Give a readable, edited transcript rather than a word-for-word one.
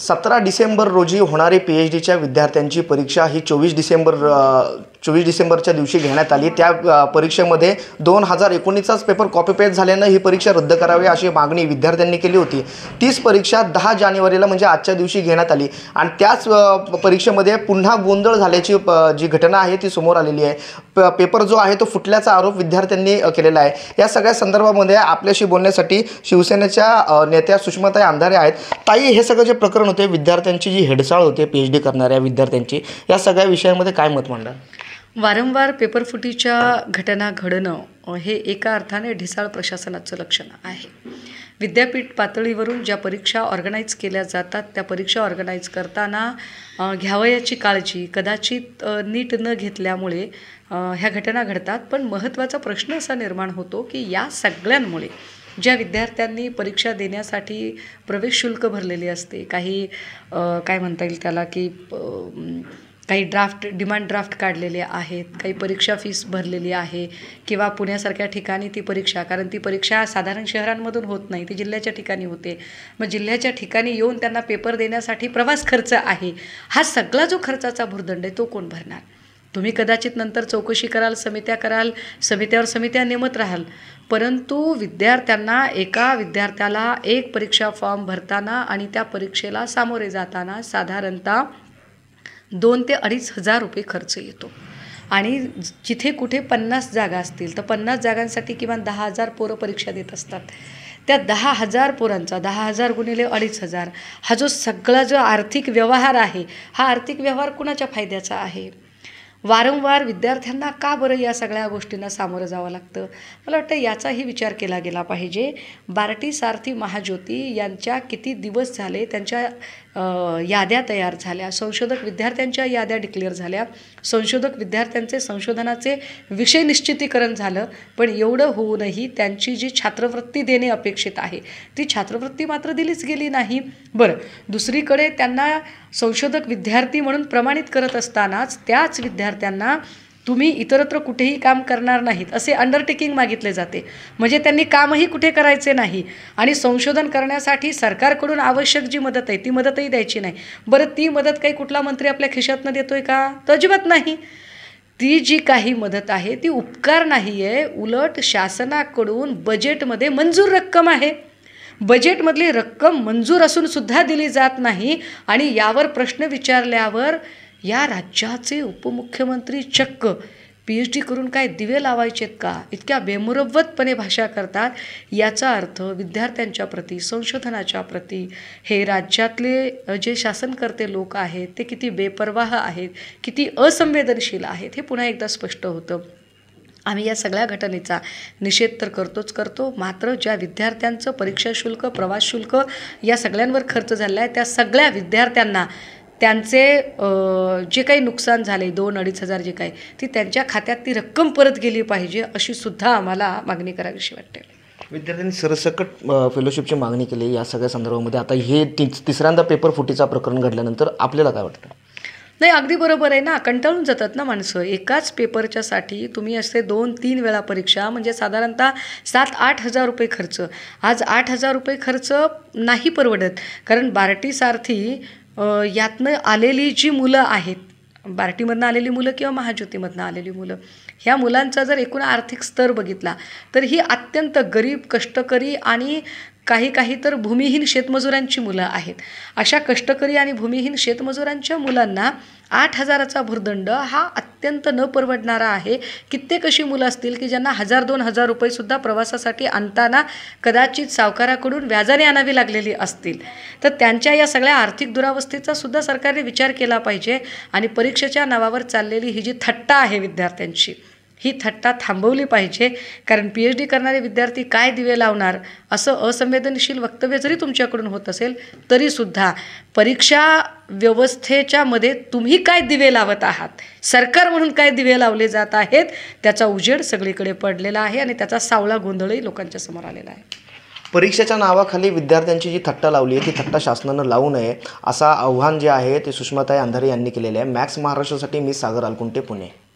17 डिसेंबर रोजी होणारी पीएचडीच्या विद्यार्थ्यांची परीक्षा ही 24 डिसेंबरच्या दिवशी घेण्यात आली। त्या परीक्षेमध्ये 2019चाच पेपर कॉपी पेस्ट झाल्याने ही परीक्षा रद्द करावी अशी मागणी विद्यार्थ्यांनी केली होती। तीच परीक्षा 10 जानेवारीला म्हणजे आजच्या दिवशी घेण्यात आली आणि त्याच परीक्षेमध्ये पुन्हा गोंधळ झाल्याची जी घटना आहे ती समोर आलेली आहे। पेपर जो आहे तो फुटल्याचा आरोप विद्यार्थ्यांनी केलेला आहे। या सगळ्या संदर्भामध्ये आपल्याशी बोलण्यासाठी शिवसेनेच्या नेत्या सुषमाताई अंधारे आहेत। ताई, हे सगळं जे प्रकरण होते विद्यार्थ्यांची जी हेडसाळ होते पीएचडी करणाऱ्या विद्यार्थ्यांची, या सगळ्या विषयांमध्ये काय मत मांडा? वारंवार पेपर फुटीच्या घटना घडणं हे एका अर्थाने ढिसाळ प्रशासनाचं लक्षण आहे। विद्यापीठ पातळीवरून ज्या परीक्षा ऑर्गनाईज केल्या जातात त्या परीक्षा ऑर्गनाईज करताना घ्यावयाची काळजी कदाचित नीट न घेतल्यामुळे ह्या घटना घडतात। पण महत्त्वाचा प्रश्न असा निर्माण होतो की या सगळ्यांमुळे ज्या विद्यार्थ्यांनी परीक्षा देण्यासाठी प्रवेश शुल्क भरलेले असते, काही काय म्हणता येईल त्याला की काही डिमांड ड्राफ्ट काढलेले आहेत, काही परीक्षा फीस भरलेली आहे किंवा पुण्यासारख्या ठिकाणी ती परीक्षा, कारण ती परीक्षा साधारण शहरांमधून होत नाही, ती जिल्ह्याच्या ठिकाणी होते। मग जिल्ह्याच्या ठिकाणी येऊन त्यांना पेपर देण्यासाठी प्रवास खर्च आहे। हा सगळा जो खर्चाचा भुर्दंड आहे तो कोण भरणार? तुम्ही कदाचित नंतर चौकशी कराल, समित्यावर समित्या नेमत राहाल, परंतु विद्यार्थ्यांना एका विद्यार्थ्याला एक परीक्षा फॉर्म भरताना आणि त्या परीक्षेला सामोरे जाताना साधारणतः 2,000 ते 2,500 रुपये खर्च येतो। आणि जिथे कुठे 50 जागा असतील तर 50 जागांसाठी किमान 10,000 पोरं परीक्षा देत असतात। त्या 10,000 पोरांचा 10,000 गुणिले 2,500 हा जो सगळा जो आर्थिक व्यवहार आहे, हा आर्थिक व्यवहार कुणाच्या फायद्याचा आहे? वारंवार विद्यार्थ्यांना का बरं या सगळ्या गोष्टींना सामोरं जावं लागतं? मला वाटतं याचाही विचार केला गेला पाहिजे। बार्टी सारथी महाज्योती यांच्या किती दिवस झाले त्यांच्या याद्या तयार झाल्या, संशोधक विद्यार्थ्यांच्या याद्या डिक्लेअर झाल्या, संशोधक विद्यार्थ्यांचे संशोधनाचे विषय निश्चितीकरण झालं, पण एवढं होऊनही त्यांची जी छात्रवृत्ती देणे अपेक्षित आहे ती छात्रवृत्ती मात्र दिलीच गेली नाही। बरं, दुसरीकडे त्यांना संशोधक विद्यार्थी म्हणून प्रमाणित करत असतानाच त्याच विद्यार्थ्यांना तुम्ही इतरत्र कुठेही काम करणार नाहीत असे अंडरटेकिंग मागितले जाते, म्हणजे त्यांनी कामही कुठे करायचे नाही आणि संशोधन करण्यासाठी सरकारकडून आवश्यक जी मदत आहे ती मदतही द्यायची नाही। बरं, ती मदत काही कुठला मंत्री आपल्या खिशातनं देतोय का? तर अजिबात नाही। ती जी काही मदत आहे ती उपकार नाही आहे, उलट शासनाकडून बजेटमध्ये मंजूर रक्कम आहे। बजेटमधली रक्कम मंजूर असून सुद्धा दिली जात नाही आणि यावर प्रश्न विचारल्यावर या राज्याचे उपमुख्यमंत्री चक्क पीएचडी करून काय दिवे लावायचेत का इतक्या बेमुरवतपणे भाषा करतात। याचा अर्थ विद्यार्थ्यांच्या प्रती, संशोधनाच्या प्रती हे राज्यातले जे शासनकर्ते लोक आहेत ते किती बेपर्वाह आहेत, किती असंवेदनशील आहेत हे पुन्हा एकदा स्पष्ट होतं। आम्ही या सगळ्या घटनेचा निषेध तर करतो, मात्र ज्या विद्यार्थ्यांचं परीक्षा शुल्क, प्रवास शुल्क या सगळ्यांवर खर्च झाला आहे त्या सगळ्या विद्यार्थ्यांना त्यांचे जे काही नुकसान झाले 2-2,500 जे काही, ती त्यांच्या खात्यात ती रक्कम परत गेली पाहिजे अशी सुद्धा आम्हाला मागणी करावीशी वाटते। विद्यार्थ्यांनी सरसकट फेलोशिपची मागणी केली या सगळ्या संदर्भामध्ये। आता हे तिसऱ्यांदा पेपर फुटीचा प्रकरण घडल्यानंतर आपल्याला काय वाटतं? नाही, अगदी बरोबर आहे ना, कंटाळून जातात ना माणसं। एकाच पेपरच्यासाठी तुम्ही असे 2-3 वेळा परीक्षा म्हणजे साधारणतः 7-8 रुपये खर्च। आज 8,000 रुपये खर्च नाही परवडत, कारण बार्टी सारथी यातनं आलेली जी मुलं आहेत, बार्टीमधनं आलेली मुलं किंवा महाज्योतीमधनं आलेली मुलं, ह्या मुलांचा जर एकूण आर्थिक स्तर बघितला तर ही अत्यंत गरीब, कष्टकरी आणि काही तर भूमिहीन शेतमजुरांची मुलं आहेत। अशा कष्टकरी आणि भूमिहीन शेतमजुरांच्या मुलांना 8,000चा भुर्दंड हा अत्यंत न परवडणारा आहे। कित्येक अशी मुलं असतील की ज्यांना 1,000-2,000 रुपयेसुद्धा प्रवासासाठी आणताना कदाचित सावकाराकडून व्याजाने आणावी लागलेली असतील, तर त्यांच्या या सगळ्या आर्थिक दुरावस्थेचा सुद्धा सरकारने विचार केला पाहिजे आणि परीक्षेच्या नावावर चाललेली ही जी थट्टा आहे विद्यार्थ्यांची, ही थट्टा थांबवली पाहिजे। कारण पीएचडी करणारे विद्यार्थी काय दिवे लावणार असं असंवेदनशील वक्तव्य जरी तुमच्याकडून होत असेल तरीसुद्धा परीक्षा व्यवस्थेच्या मध्ये तुम्ही काय दिवे लावत आहात, सरकार म्हणून काय दिवे लावले जात आहेत, त्याचा उजेड सगळीकडे पडलेला आहे आणि त्याचा सावळा गोंधळही लोकांच्या समोर आलेला आहे। परीक्षेच्या नावाखाली विद्यार्थ्यांची जी थट्टा लावली आहे ती थट्टा शासनानं लावू नये असं आव्हान जे आहे ते सुषमाताई अंधारे यांनी केलेले आहे। मॅक्स महाराष्ट्रासाठी मी सागर अलकुंटे, पुणे।